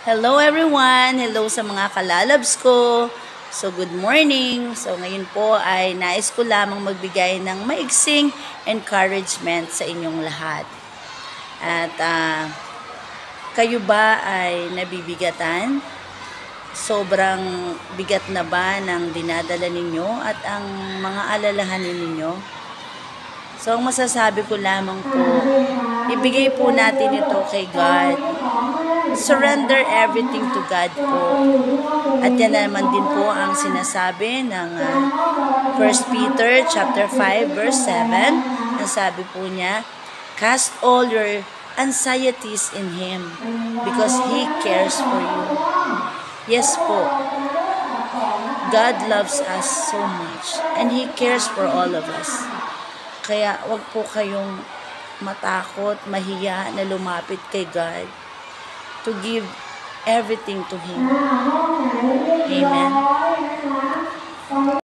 Hello everyone! Hello sa mga kalalabs ko. So good morning. So ngayon po ay nais ko lamang magbigay ng maiksing encouragement sa inyong lahat. At kayo ba ay nabibigatan? Sobrang bigat na ba ng dinadala ninyo at ang mga alalahanin ninyo? So ang masasabi ko lamang po, ibigay po natin ito kay God. Surrender everything to God po. At yan naman din po ang sinasabi ng 1 Peter chapter 5 verse 7. Ang sabi po niya, cast all your anxieties in Him because He cares for you. Yes po, God loves us so much and He cares for all of us. Kaya wag po kayong matakot, mahiya na lumapit kay God to give everything to Him. Amen.